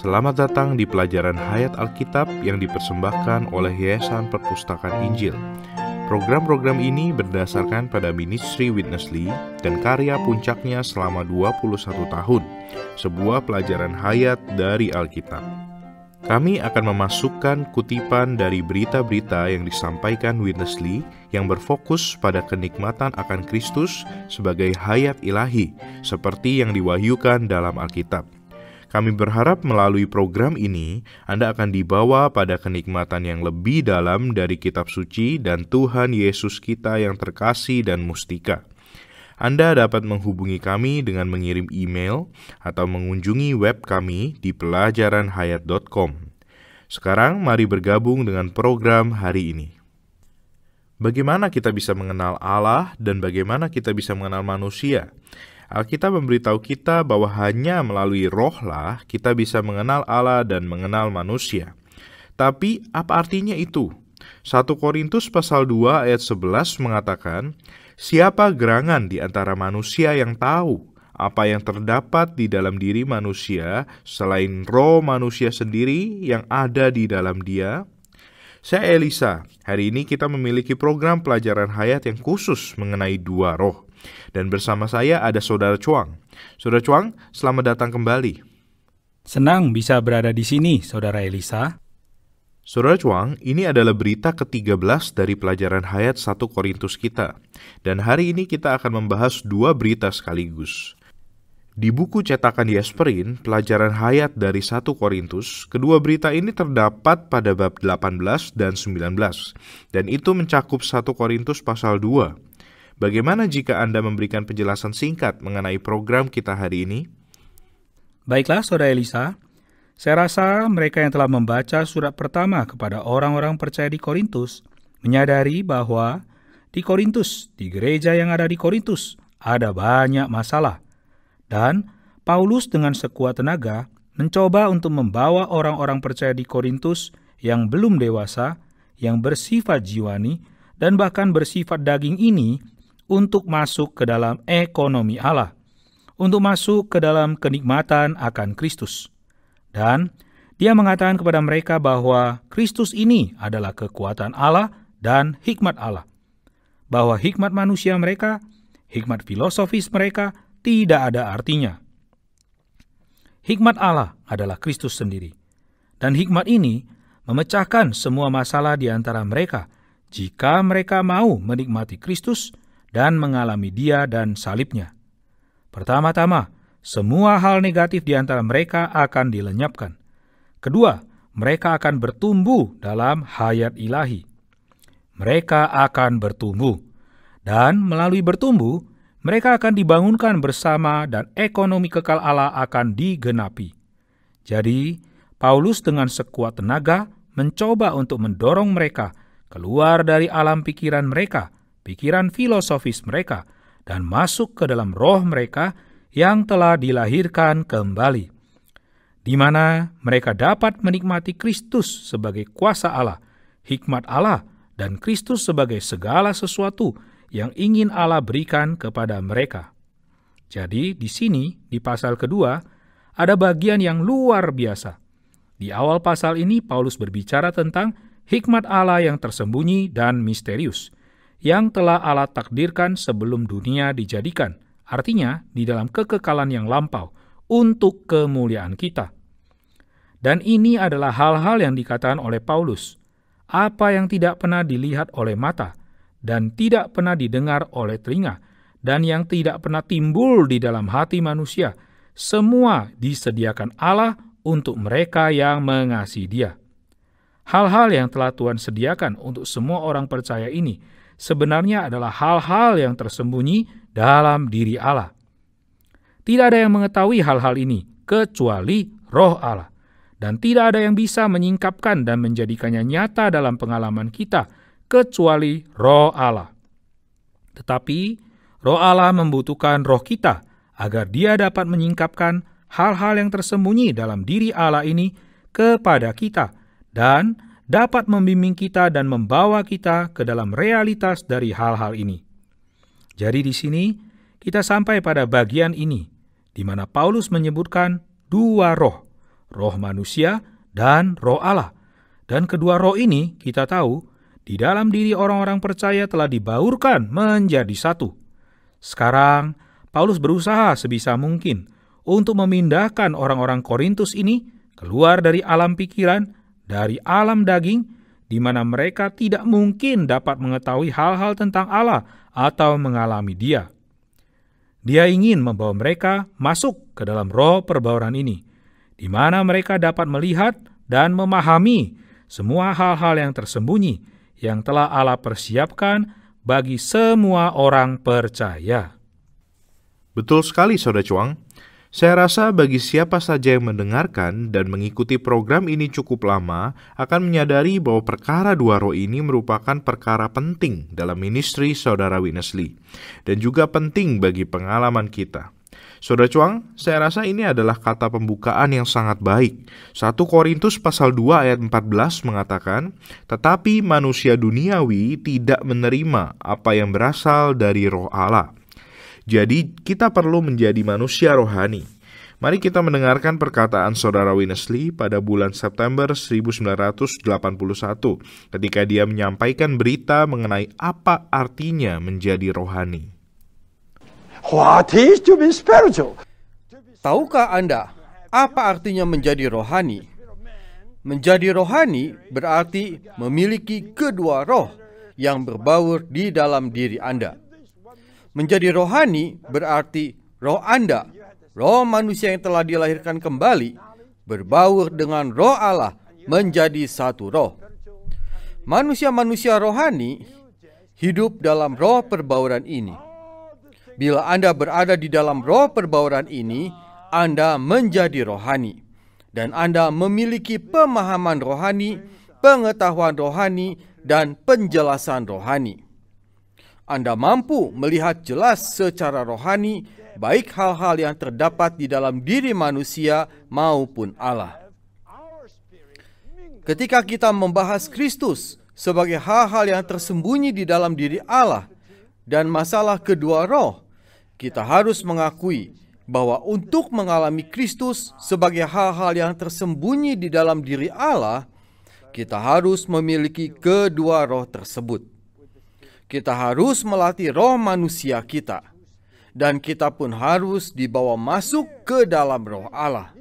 Selamat datang di pelajaran Hayat Alkitab yang dipersembahkan oleh Yayasan Perpustakaan Injil. Program-program ini berdasarkan pada ministry Witnessly dan karya puncaknya selama 21 tahun, sebuah pelajaran hayat dari Alkitab. Kami akan memasukkan kutipan dari berita-berita yang disampaikan Witnessly yang berfokus pada kenikmatan akan Kristus sebagai hayat ilahi, seperti yang diwahyukan dalam Alkitab. Kami berharap melalui program ini, Anda akan dibawa pada kenikmatan yang lebih dalam dari kitab suci dan Tuhan Yesus kita yang terkasih dan mustika. Anda dapat menghubungi kami dengan mengirim email atau mengunjungi web kami di pelajaranhayat.com. Sekarang mari bergabung dengan program hari ini. Bagaimana kita bisa mengenal Allah dan bagaimana kita bisa mengenal manusia? Alkitab memberitahu kita bahwa hanya melalui rohlah kita bisa mengenal Allah dan mengenal manusia. Tapi apa artinya itu? 1 Korintus pasal 2 ayat 11 mengatakan, "Siapa gerangan di antara manusia yang tahu apa yang terdapat di dalam diri manusia selain roh manusia sendiri yang ada di dalam dia?" Saya Elisa. Hari ini kita memiliki program pelajaran hayat yang khusus mengenai dua roh. Dan bersama saya ada Saudara Chuang. Saudara Chuang, selamat datang kembali. Senang bisa berada di sini, Saudara Elisa. Saudara Chuang, ini adalah berita ke-13 dari pelajaran hayat 1 Korintus kita. Dan hari ini kita akan membahas dua berita sekaligus. Di buku cetakan Yasperin, pelajaran hayat dari 1 Korintus, kedua berita ini terdapat pada bab 18 dan 19. Dan itu mencakup 1 Korintus pasal 2. Bagaimana jika Anda memberikan penjelasan singkat mengenai program kita hari ini? Baiklah, Saudara Elisa. Saya rasa mereka yang telah membaca surat pertama kepada orang-orang percaya di Korintus menyadari bahwa di Korintus, di gereja yang ada di Korintus, ada banyak masalah. Dan Paulus dengan sekuat tenaga mencoba untuk membawa orang-orang percaya di Korintus yang belum dewasa, yang bersifat jiwani, dan bahkan bersifat daging ini untuk masuk ke dalam ekonomi Allah, untuk masuk ke dalam kenikmatan akan Kristus. Dan dia mengatakan kepada mereka bahwa Kristus ini adalah kekuatan Allah dan hikmat Allah. Bahwa hikmat manusia mereka, hikmat filosofis mereka tidak ada artinya. Hikmat Allah adalah Kristus sendiri. Dan hikmat ini memecahkan semua masalah di antara mereka jika mereka mau menikmati Kristus dan mengalami Dia dan salibnya. Pertama-tama, semua hal negatif di antara mereka akan dilenyapkan. Kedua, mereka akan bertumbuh dalam hayat ilahi. Mereka akan bertumbuh, dan melalui bertumbuh, mereka akan dibangunkan bersama dan ekonomi kekal Allah akan digenapi. Jadi, Paulus dengan sekuat tenaga mencoba untuk mendorong mereka keluar dari alam pikiran mereka, pikiran filosofis mereka, dan masuk ke dalam roh mereka yang telah dilahirkan kembali, di mana mereka dapat menikmati Kristus sebagai kuasa Allah, hikmat Allah, dan Kristus sebagai segala sesuatu yang ingin Allah berikan kepada mereka. Jadi di sini, di pasal kedua, ada bagian yang luar biasa. Di awal pasal ini, Paulus berbicara tentang hikmat Allah yang tersembunyi dan misterius, yang telah Allah takdirkan sebelum dunia dijadikan, artinya di dalam kekekalan yang lampau, untuk kemuliaan kita. Dan ini adalah hal-hal yang dikatakan oleh Paulus, apa yang tidak pernah dilihat oleh mata, dan tidak pernah didengar oleh telinga, dan yang tidak pernah timbul di dalam hati manusia, semua disediakan Allah untuk mereka yang mengasihi Dia. Hal-hal yang telah Tuhan sediakan untuk semua orang percaya ini sebenarnya adalah hal-hal yang tersembunyi dalam diri Allah. Tidak ada yang mengetahui hal-hal ini kecuali Roh Allah, dan tidak ada yang bisa menyingkapkan dan menjadikannya nyata dalam pengalaman kita kecuali Roh Allah. Tetapi Roh Allah membutuhkan roh kita agar Dia dapat menyingkapkan hal-hal yang tersembunyi dalam diri Allah ini kepada kita dan dapat membimbing kita dan membawa kita ke dalam realitas dari hal-hal ini. Jadi di sini kita sampai pada bagian ini, di mana Paulus menyebutkan dua roh, roh manusia dan roh Allah. Dan kedua roh ini kita tahu di dalam diri orang-orang percaya telah dibaurkan menjadi satu. Sekarang Paulus berusaha sebisa mungkin untuk memindahkan orang-orang Korintus ini keluar dari alam pikiran, dari alam daging, di mana mereka tidak mungkin dapat mengetahui hal-hal tentang Allah atau mengalami Dia. Dia ingin membawa mereka masuk ke dalam roh perbauran ini, di mana mereka dapat melihat dan memahami semua hal-hal yang tersembunyi yang telah Allah persiapkan bagi semua orang percaya. Betul sekali, Saudara Chuang. Saya rasa bagi siapa saja yang mendengarkan dan mengikuti program ini cukup lama akan menyadari bahwa perkara dua roh ini merupakan perkara penting dalam ministry Saudara Witness Lee dan juga penting bagi pengalaman kita. Saudara Chuang, saya rasa ini adalah kata pembukaan yang sangat baik. 1 Korintus pasal 2 ayat 14 mengatakan, "Tetapi manusia duniawi tidak menerima apa yang berasal dari roh Allah." Jadi kita perlu menjadi manusia rohani. Mari kita mendengarkan perkataan Saudara Witness Lee pada bulan September 1981 ketika dia menyampaikan berita mengenai apa artinya menjadi rohani. What is to be spiritual? Tahukah Anda apa artinya menjadi rohani? Menjadi rohani berarti memiliki kedua roh yang berbaur di dalam diri Anda. Menjadi rohani berarti roh Anda, roh manusia yang telah dilahirkan kembali, berbaur dengan roh Allah menjadi satu roh. Manusia-manusia rohani hidup dalam roh perbauran ini. Bila Anda berada di dalam roh perbauran ini, Anda menjadi rohani. Dan Anda memiliki pemahaman rohani, pengetahuan rohani, dan penjelasan rohani. Anda mampu melihat jelas secara rohani, baik hal-hal yang terdapat di dalam diri manusia maupun Allah. Ketika kita membahas Kristus sebagai hal-hal yang tersembunyi di dalam diri Allah dan masalah kedua roh, kita harus mengakui bahwa untuk mengalami Kristus sebagai hal-hal yang tersembunyi di dalam diri Allah, kita harus memiliki kedua roh tersebut. Kita harus melatih roh manusia kita, dan kita pun harus dibawa masuk ke dalam roh Allah.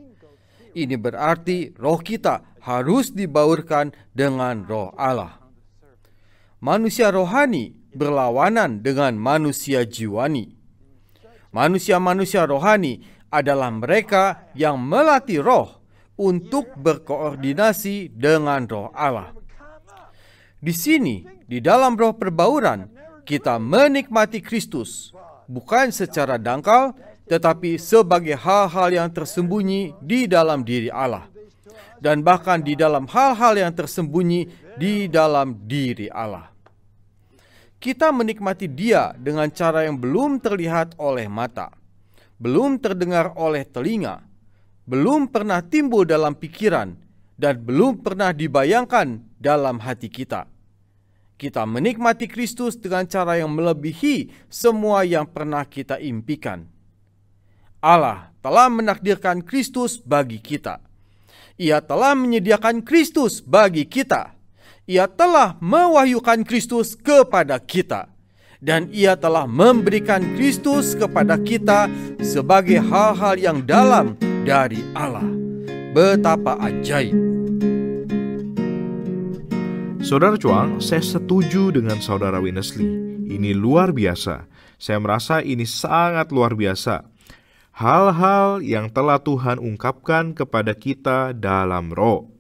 Ini berarti roh kita harus dibaurkan dengan roh Allah. Manusia rohani berlawanan dengan manusia jiwani. Manusia-manusia rohani adalah mereka yang melatih roh untuk berkoordinasi dengan roh Allah. Di sini, di dalam roh perbauran, kita menikmati Kristus, bukan secara dangkal, tetapi sebagai hal-hal yang tersembunyi di dalam diri Allah. Dan bahkan di dalam hal-hal yang tersembunyi di dalam diri Allah. Kita menikmati Dia dengan cara yang belum terlihat oleh mata, belum terdengar oleh telinga, belum pernah timbul dalam pikiran, dan belum pernah dibayangkan dalam hati kita. Kita menikmati Kristus dengan cara yang melebihi semua yang pernah kita impikan. Allah telah menakdirkan Kristus bagi kita. Ia telah menyediakan Kristus bagi kita. Ia telah mewahyukan Kristus kepada kita. Dan Ia telah memberikan Kristus kepada kita sebagai hal-hal yang dalam dari Allah. Betapa ajaib. Saudara Chuang, saya setuju dengan Saudara Witness Lee. Ini luar biasa. Saya merasa ini sangat luar biasa. Hal-hal yang telah Tuhan ungkapkan kepada kita dalam roh.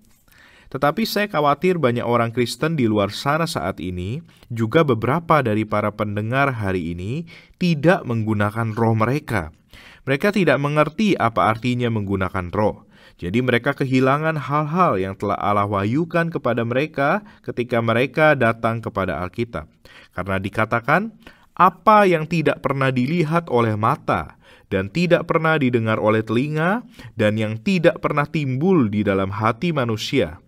Tetapi saya khawatir banyak orang Kristen di luar sana saat ini, juga beberapa dari para pendengar hari ini, tidak menggunakan roh mereka. Mereka tidak mengerti apa artinya menggunakan roh. Jadi mereka kehilangan hal-hal yang telah Allah wahyukan kepada mereka ketika mereka datang kepada Alkitab. Karena dikatakan, apa yang tidak pernah dilihat oleh mata, dan tidak pernah didengar oleh telinga, dan yang tidak pernah timbul di dalam hati manusia.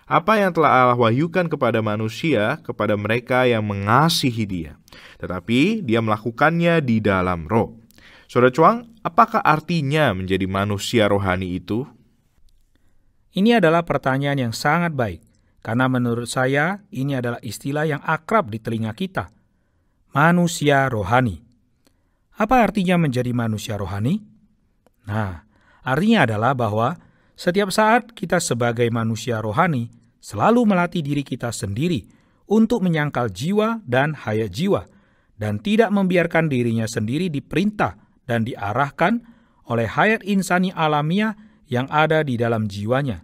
Apa yang telah Allah wahyukan kepada manusia, kepada mereka yang mengasihi Dia. Tetapi Dia melakukannya di dalam roh. Saudara Chuang, apakah artinya menjadi manusia rohani itu? Ini adalah pertanyaan yang sangat baik, karena menurut saya ini adalah istilah yang akrab di telinga kita. Manusia rohani. Apa artinya menjadi manusia rohani? Nah, artinya adalah bahwa setiap saat kita sebagai manusia rohani selalu melatih diri kita sendiri untuk menyangkal jiwa dan hayat jiwa, dan tidak membiarkan dirinya sendiri diperintah dan diarahkan oleh hayat insani alamiah yang ada di dalam jiwanya.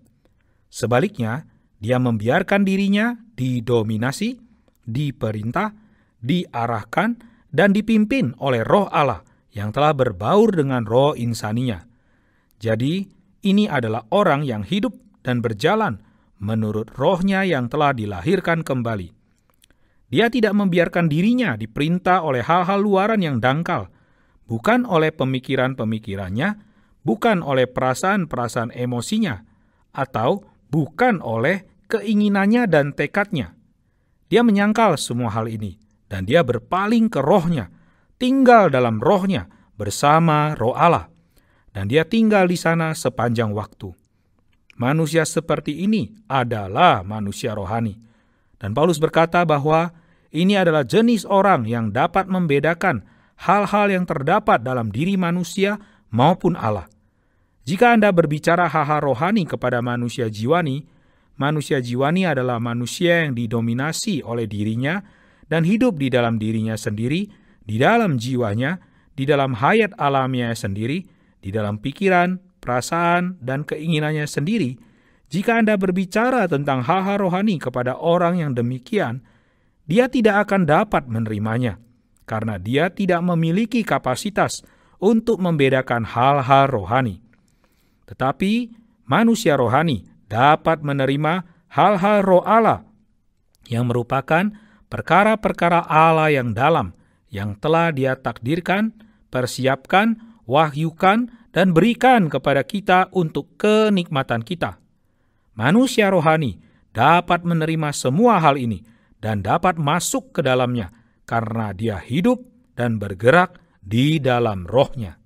Sebaliknya, dia membiarkan dirinya didominasi, diperintah, diarahkan, dan dipimpin oleh Roh Allah yang telah berbaur dengan roh insaninya. Jadi, ini adalah orang yang hidup dan berjalan menurut rohnya yang telah dilahirkan kembali. Dia tidak membiarkan dirinya diperintah oleh hal-hal luaran yang dangkal, bukan oleh pemikiran-pemikirannya, bukan oleh perasaan-perasaan emosinya, atau bukan oleh keinginannya dan tekadnya. Dia menyangkal semua hal ini, dan dia berpaling ke rohnya, tinggal dalam rohnya bersama roh Allah, dan dia tinggal di sana sepanjang waktu. Manusia seperti ini adalah manusia rohani. Dan Paulus berkata bahwa ini adalah jenis orang yang dapat membedakan hal-hal yang terdapat dalam diri manusia maupun Allah. Jika Anda berbicara hal-hal rohani kepada manusia jiwani adalah manusia yang didominasi oleh dirinya dan hidup di dalam dirinya sendiri, di dalam jiwanya, di dalam hayat alamiahnya sendiri, di dalam pikiran, perasaan, dan keinginannya sendiri. Jika Anda berbicara tentang hal-hal rohani kepada orang yang demikian, dia tidak akan dapat menerimanya, karena dia tidak memiliki kapasitas untuk membedakan hal-hal rohani. Tetapi manusia rohani dapat menerima hal-hal roh Allah yang merupakan perkara-perkara Allah yang dalam, yang telah Dia takdirkan, persiapkan, wahyukan, dan berikan kepada kita untuk kenikmatan kita. Manusia rohani dapat menerima semua hal ini dan dapat masuk ke dalamnya karena dia hidup dan bergerak di dalam rohnya.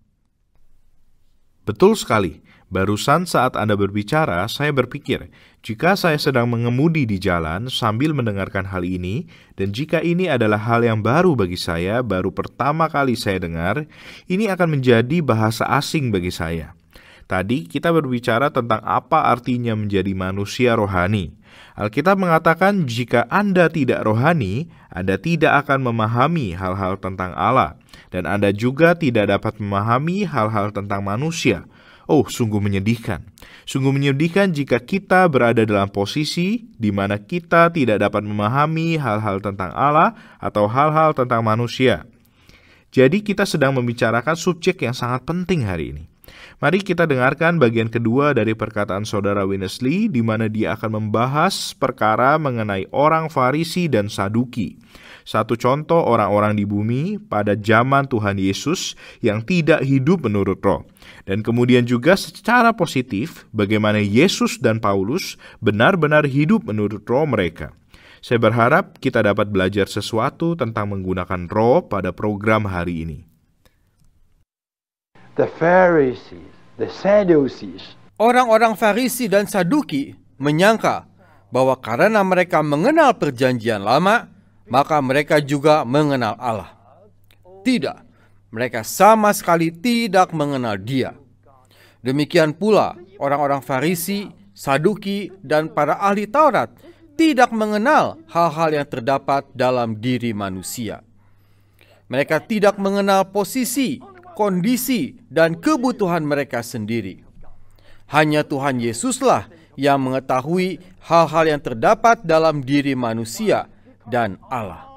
Betul sekali. Barusan saat Anda berbicara, saya berpikir, jika saya sedang mengemudi di jalan sambil mendengarkan hal ini, dan jika ini adalah hal yang baru bagi saya, baru pertama kali saya dengar, ini akan menjadi bahasa asing bagi saya. Tadi kita berbicara tentang apa artinya menjadi manusia rohani. Alkitab mengatakan jika Anda tidak rohani, Anda tidak akan memahami hal-hal tentang Allah, dan Anda juga tidak dapat memahami hal-hal tentang manusia. Oh, sungguh menyedihkan. Sungguh menyedihkan jika kita berada dalam posisi di mana kita tidak dapat memahami hal-hal tentang Allah atau hal-hal tentang manusia. Jadi kita sedang membicarakan subjek yang sangat penting hari ini. Mari kita dengarkan bagian kedua dari perkataan saudara Winnesley, di mana dia akan membahas perkara mengenai orang Farisi dan Saduki. Satu contoh orang-orang di bumi pada zaman Tuhan Yesus yang tidak hidup menurut roh. Dan kemudian juga secara positif bagaimana Yesus dan Paulus benar-benar hidup menurut roh mereka. Saya berharap kita dapat belajar sesuatu tentang menggunakan roh pada program hari ini. The Pharisees, the Sadducees, Orang-orang Farisi dan Saduki menyangka bahwa karena mereka mengenal perjanjian lama, maka mereka juga mengenal Allah. Tidak, mereka sama sekali tidak mengenal Dia. Demikian pula orang-orang Farisi, Saduki, dan para ahli Taurat tidak mengenal hal-hal yang terdapat dalam diri manusia. Mereka tidak mengenal posisi, kondisi, dan kebutuhan mereka sendiri. Hanya Tuhan Yesuslah yang mengetahui hal-hal yang terdapat dalam diri manusia dan Allah.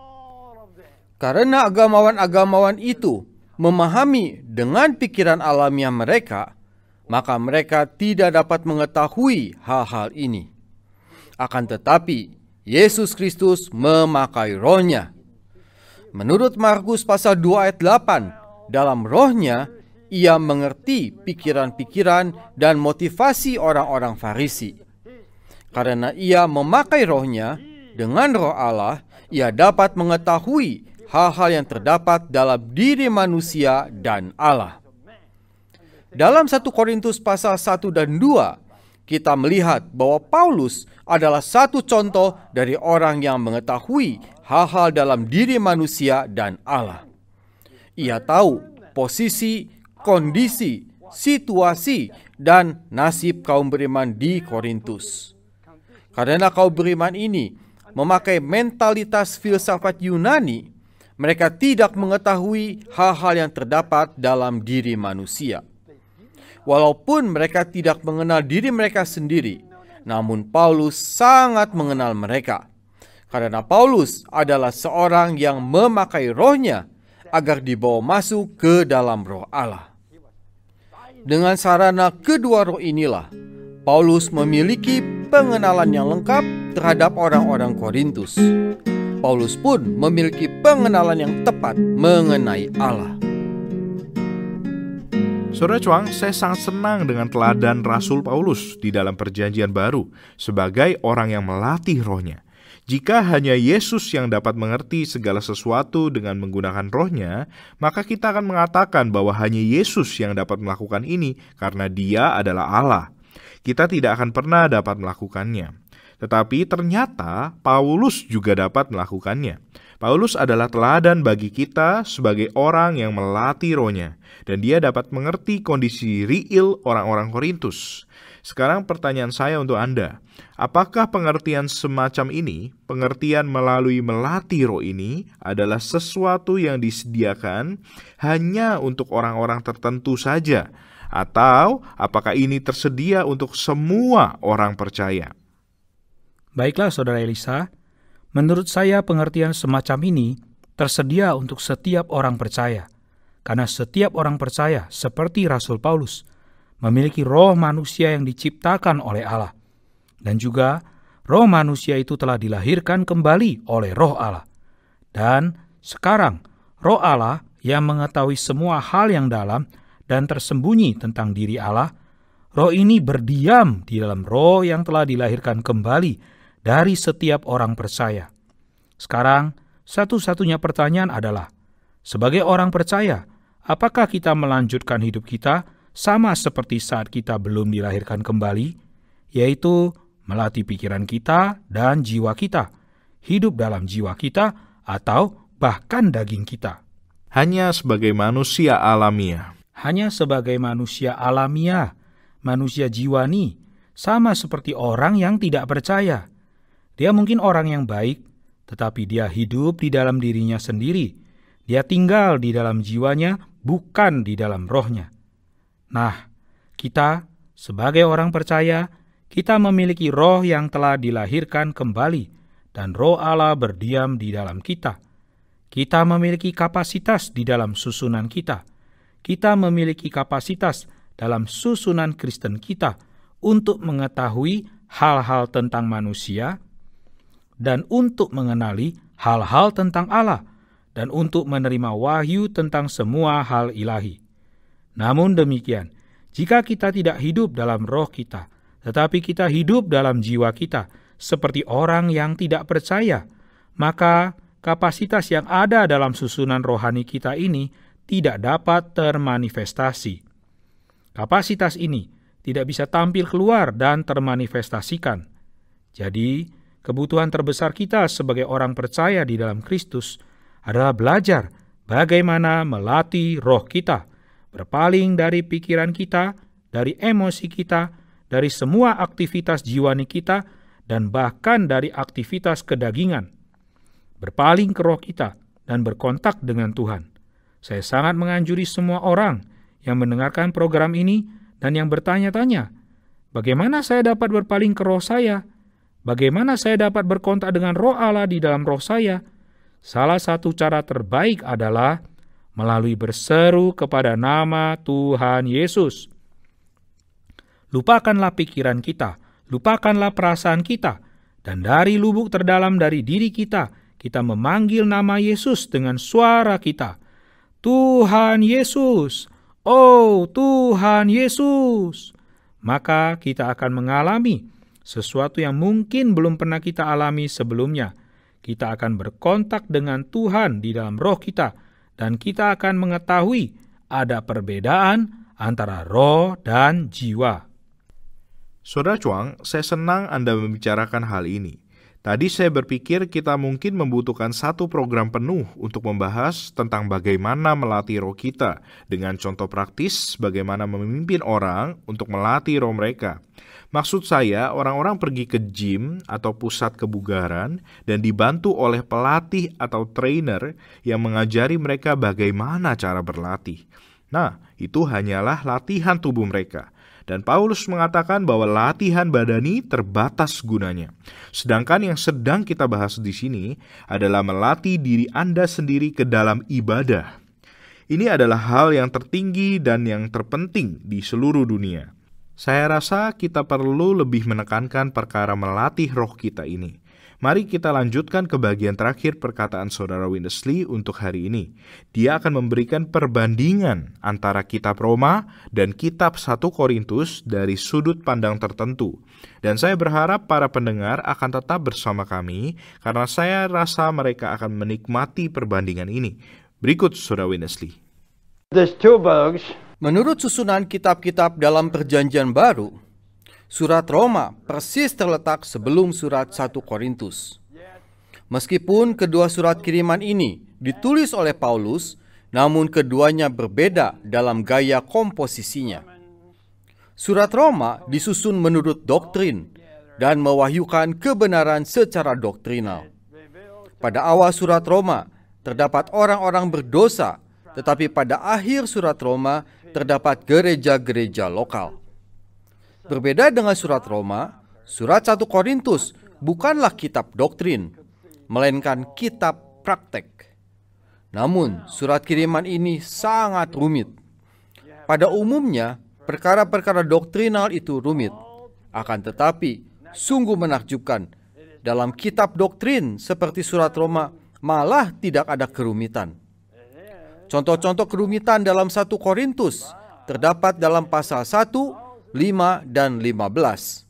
Karena agamawan-agamawan itu memahami dengan pikiran alamiah mereka, maka mereka tidak dapat mengetahui hal-hal ini. Akan tetapi, Yesus Kristus memakai rohnya. Menurut Markus pasal 2 ayat 8, dalam rohnya, ia mengerti pikiran-pikiran dan motivasi orang-orang Farisi. Karena ia memakai rohnya, dengan roh Allah, ia dapat mengetahui hal-hal yang terdapat dalam diri manusia dan Allah. Dalam 1 Korintus pasal 1 dan 2, kita melihat bahwa Paulus adalah satu contoh dari orang yang mengetahui hal-hal dalam diri manusia dan Allah. Ia tahu posisi, kondisi, situasi, dan nasib kaum beriman di Korintus. Karena kaum beriman ini memakai mentalitas filsafat Yunani, mereka tidak mengetahui hal-hal yang terdapat dalam diri manusia. Walaupun mereka tidak mengenal diri mereka sendiri, namun Paulus sangat mengenal mereka. Karena Paulus adalah seorang yang memakai rohnya agar dibawa masuk ke dalam roh Allah. Dengan sarana kedua roh inilah, Paulus memiliki pengenalan yang lengkap terhadap orang-orang Korintus. Paulus pun memiliki pengenalan yang tepat mengenai Allah. Saudara Cuang, saya sangat senang dengan teladan Rasul Paulus di dalam Perjanjian Baru sebagai orang yang melatih rohnya. Jika hanya Yesus yang dapat mengerti segala sesuatu dengan menggunakan rohnya, maka kita akan mengatakan bahwa hanya Yesus yang dapat melakukan ini karena Dia adalah Allah. Kita tidak akan pernah dapat melakukannya. Tetapi ternyata Paulus juga dapat melakukannya. Paulus adalah teladan bagi kita sebagai orang yang melatih rohnya, dan dia dapat mengerti kondisi real orang-orang Korintus. Sekarang pertanyaan saya untuk Anda, apakah pengertian semacam ini, pengertian melalui melatih roh ini, adalah sesuatu yang disediakan hanya untuk orang-orang tertentu saja, atau apakah ini tersedia untuk semua orang percaya? Baiklah Saudara Elisa, menurut saya pengertian semacam ini tersedia untuk setiap orang percaya, karena setiap orang percaya seperti Rasul Paulus memiliki roh manusia yang diciptakan oleh Allah, dan juga roh manusia itu telah dilahirkan kembali oleh roh Allah. Dan sekarang roh Allah yang mengetahui semua hal yang dalam dan tersembunyi tentang diri Allah, roh ini berdiam di dalam roh yang telah dilahirkan kembali dari setiap orang percaya. Sekarang, satu-satunya pertanyaan adalah, sebagai orang percaya, apakah kita melanjutkan hidup kita sama seperti saat kita belum dilahirkan kembali, yaitu melatih pikiran kita dan jiwa kita, hidup dalam jiwa kita, atau bahkan daging kita? Hanya sebagai manusia alamiah. Hanya sebagai manusia alamiah, manusia jiwani, sama seperti orang yang tidak percaya. Dia mungkin orang yang baik, tetapi dia hidup di dalam dirinya sendiri. Dia tinggal di dalam jiwanya, bukan di dalam rohnya. Nah, kita sebagai orang percaya, kita memiliki roh yang telah dilahirkan kembali, dan roh Allah berdiam di dalam kita. Kita memiliki kapasitas di dalam susunan kita. Kita memiliki kapasitas dalam susunan Kristen kita untuk mengetahui hal-hal tentang manusia, dan untuk mengenali hal-hal tentang Allah, dan untuk menerima wahyu tentang semua hal ilahi. Namun demikian, jika kita tidak hidup dalam roh kita, tetapi kita hidup dalam jiwa kita, seperti orang yang tidak percaya, maka kapasitas yang ada dalam susunan rohani kita ini tidak dapat termanifestasi. Kapasitas ini tidak bisa tampil keluar dan termanifestasikan. Jadi, kebutuhan terbesar kita sebagai orang percaya di dalam Kristus adalah belajar bagaimana melatih roh kita, berpaling dari pikiran kita, dari emosi kita, dari semua aktivitas jiwani kita, dan bahkan dari aktivitas kedagingan. Berpaling ke roh kita dan berkontak dengan Tuhan. Saya sangat menganjuri semua orang yang mendengarkan program ini dan yang bertanya-tanya, bagaimana saya dapat berpaling ke roh saya? Bagaimana saya dapat berkontak dengan roh Allah di dalam roh saya? Salah satu cara terbaik adalah melalui berseru kepada nama Tuhan Yesus. Lupakanlah pikiran kita, lupakanlah perasaan kita, dan dari lubuk terdalam dari diri kita, kita memanggil nama Yesus dengan suara kita. Tuhan Yesus, oh Tuhan Yesus. Maka kita akan mengalami sesuatu yang mungkin belum pernah kita alami sebelumnya. Kita akan berkontak dengan Tuhan di dalam roh kita, dan kita akan mengetahui ada perbedaan antara roh dan jiwa. Saudara Chuang, saya senang Anda membicarakan hal ini. Tadi saya berpikir kita mungkin membutuhkan satu program penuh untuk membahas tentang bagaimana melatih roh kita dengan contoh praktis bagaimana memimpin orang untuk melatih roh mereka. Maksud saya, orang-orang pergi ke gym atau pusat kebugaran dan dibantu oleh pelatih atau trainer yang mengajari mereka bagaimana cara berlatih. Nah, itu hanyalah latihan tubuh mereka. Dan Paulus mengatakan bahwa latihan badani terbatas gunanya. Sedangkan yang sedang kita bahas di sini adalah melatih diri Anda sendiri ke dalam ibadah. Ini adalah hal yang tertinggi dan yang terpenting di seluruh dunia. Saya rasa kita perlu lebih menekankan perkara melatih roh kita ini. Mari kita lanjutkan ke bagian terakhir perkataan Saudara Winnesley untuk hari ini. Dia akan memberikan perbandingan antara kitab Roma dan kitab 1 Korintus dari sudut pandang tertentu. Dan saya berharap para pendengar akan tetap bersama kami karena saya rasa mereka akan menikmati perbandingan ini. Berikut Saudara Winnesley. There's two books. Menurut susunan kitab-kitab dalam Perjanjian Baru, Surat Roma persis terletak sebelum surat 1 Korintus. Meskipun kedua surat kiriman ini ditulis oleh Paulus, namun keduanya berbeda dalam gaya komposisinya. Surat Roma disusun menurut doktrin dan mewahyukan kebenaran secara doktrinal. Pada awal surat Roma terdapat orang-orang berdosa, tetapi pada akhir surat Roma terdapat gereja-gereja lokal. Berbeda dengan surat Roma, surat 1 Korintus bukanlah kitab doktrin, melainkan kitab praktek. Namun, surat kiriman ini sangat rumit. Pada umumnya, perkara-perkara doktrinal itu rumit. Akan tetapi, sungguh menakjubkan, dalam kitab doktrin seperti surat Roma malah tidak ada kerumitan. Contoh-contoh kerumitan dalam 1 Korintus terdapat dalam pasal 1, 5 dan 15.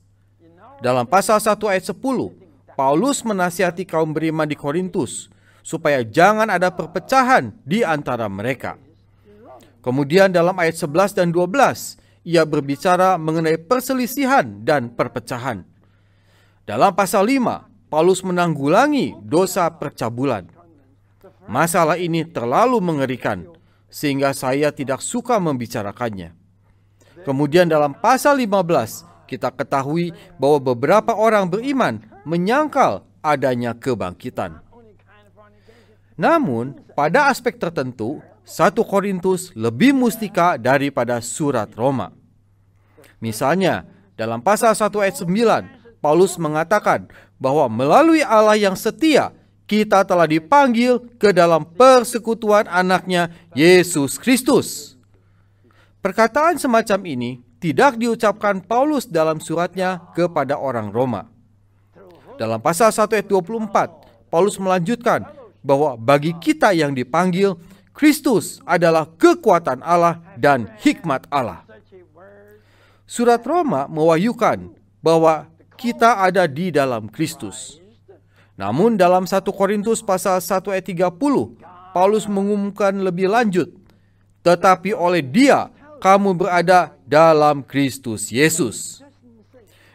Dalam pasal 1 ayat 10, Paulus menasihati kaum beriman di Korintus supaya jangan ada perpecahan di antara mereka. Kemudian dalam ayat 11 dan 12, ia berbicara mengenai perselisihan dan perpecahan. Dalam pasal 5, Paulus menanggulangi dosa percabulan. Masalah ini terlalu mengerikan sehingga saya tidak suka membicarakannya. Kemudian dalam pasal 15, kita ketahui bahwa beberapa orang beriman menyangkal adanya kebangkitan. Namun, pada aspek tertentu, 1 Korintus lebih mustika daripada surat Roma. Misalnya, dalam pasal 1 ayat 9, Paulus mengatakan bahwa melalui Allah yang setia, kita telah dipanggil ke dalam persekutuan anaknya, Yesus Kristus. Perkataan semacam ini tidak diucapkan Paulus dalam suratnya kepada orang Roma. Dalam pasal 1 ayat 24, Paulus melanjutkan bahwa bagi kita yang dipanggil, Kristus adalah kekuatan Allah dan hikmat Allah. Surat Roma mewahyukan bahwa kita ada di dalam Kristus. Namun dalam 1 Korintus pasal 1 ayat 30, Paulus mengumumkan lebih lanjut, tetapi oleh Dia kamu berada dalam Kristus Yesus.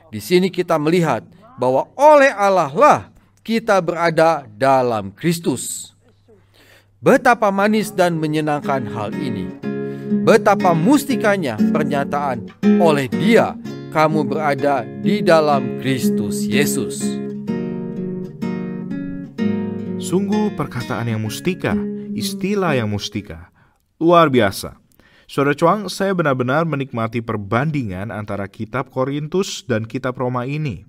Di sini kita melihat bahwa oleh Allah lah kita berada dalam Kristus. Betapa manis dan menyenangkan hal ini. Betapa mustikanya pernyataan oleh Dia kamu berada di dalam Kristus Yesus. Sungguh perkataan yang mustika, istilah yang mustika. Luar biasa. Saudara Chuang, saya benar-benar menikmati perbandingan antara kitab Korintus dan kitab Roma ini.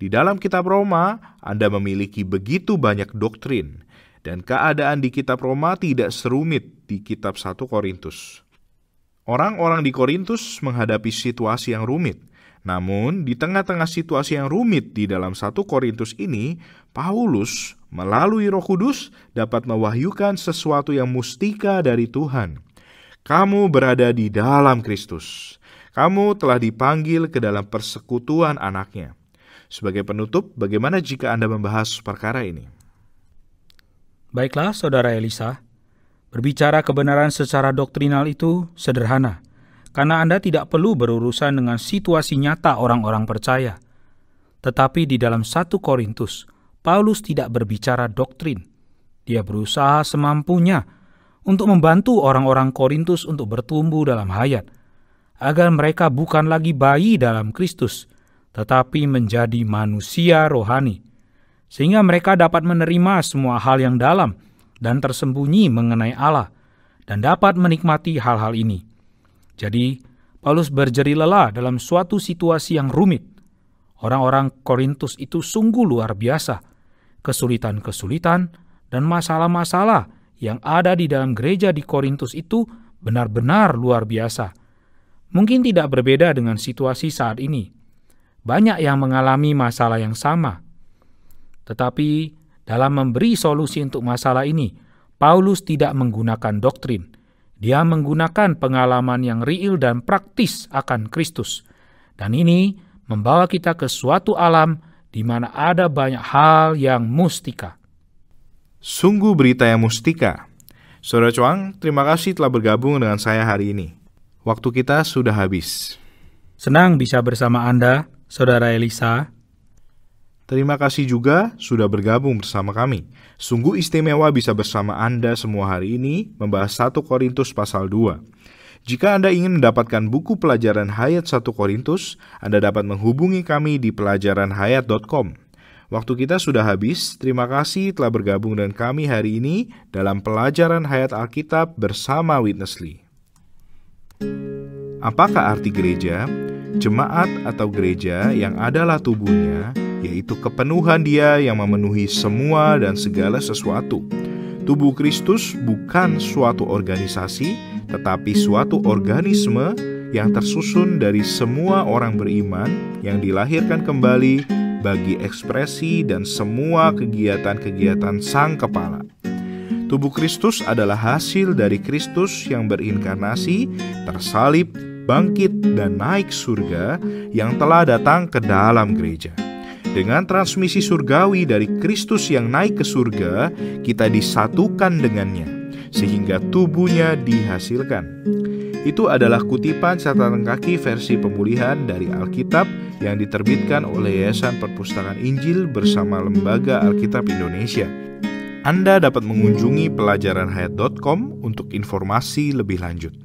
Di dalam kitab Roma, Anda memiliki begitu banyak doktrin, dan keadaan di kitab Roma tidak serumit di kitab 1 Korintus. Orang-orang di Korintus menghadapi situasi yang rumit. Namun, di tengah-tengah situasi yang rumit di dalam 1 Korintus ini, Paulus melalui Roh Kudus dapat mewahyukan sesuatu yang mustika dari Tuhan. Kamu berada di dalam Kristus. Kamu telah dipanggil ke dalam persekutuan anaknya. Sebagai penutup, bagaimana jika Anda membahas perkara ini? Baiklah, Saudara Elisa. Berbicara kebenaran secara doktrinal itu sederhana, karena Anda tidak perlu berurusan dengan situasi nyata orang-orang percaya. Tetapi di dalam 1 Korintus, Paulus tidak berbicara doktrin. Dia berusaha semampunya untuk membantu orang-orang Korintus untuk bertumbuh dalam hayat, agar mereka bukan lagi bayi dalam Kristus, tetapi menjadi manusia rohani, sehingga mereka dapat menerima semua hal yang dalam dan tersembunyi mengenai Allah, dan dapat menikmati hal-hal ini. Jadi, Paulus berjeri lelah dalam suatu situasi yang rumit. Orang-orang Korintus itu sungguh luar biasa. Kesulitan-kesulitan dan masalah-masalah yang ada di dalam gereja di Korintus itu benar-benar luar biasa. Mungkin tidak berbeda dengan situasi saat ini. Banyak yang mengalami masalah yang sama. Tetapi dalam memberi solusi untuk masalah ini, Paulus tidak menggunakan doktrin. Dia menggunakan pengalaman yang real dan praktis akan Kristus. Dan ini membawa kita ke suatu alam di mana ada banyak hal yang mustika. Sungguh berita yang mustika. Saudara Chuang, terima kasih telah bergabung dengan saya hari ini. Waktu kita sudah habis. Senang bisa bersama Anda, Saudara Elisa. Terima kasih juga sudah bergabung bersama kami. Sungguh istimewa bisa bersama Anda semua hari ini membahas 1 Korintus pasal 2. Jika Anda ingin mendapatkan buku pelajaran Hayat 1 Korintus, Anda dapat menghubungi kami di pelajaranhayat.com. Waktu kita sudah habis, terima kasih telah bergabung dengan kami hari ini dalam pelajaran Hayat Alkitab bersama Witness Lee. Apakah arti gereja? Jemaat atau gereja yang adalah tubuhnya, yaitu kepenuhan Dia yang memenuhi semua dan segala sesuatu. Tubuh Kristus bukan suatu organisasi, tetapi suatu organisme yang tersusun dari semua orang beriman yang dilahirkan kembali bagi ekspresi dan semua kegiatan-kegiatan Sang Kepala. Tubuh Kristus adalah hasil dari Kristus yang berinkarnasi, tersalib, bangkit, dan naik surga yang telah datang ke dalam gereja. Dengan transmisi surgawi dari Kristus yang naik ke surga, kita disatukan dengannya, sehingga tubuhnya dihasilkan. Itu adalah kutipan catatan kaki versi pemulihan dari Alkitab yang diterbitkan oleh Yayasan Perpustakaan Injil bersama Lembaga Alkitab Indonesia. Anda dapat mengunjungi pelajaranhayat.com untuk informasi lebih lanjut.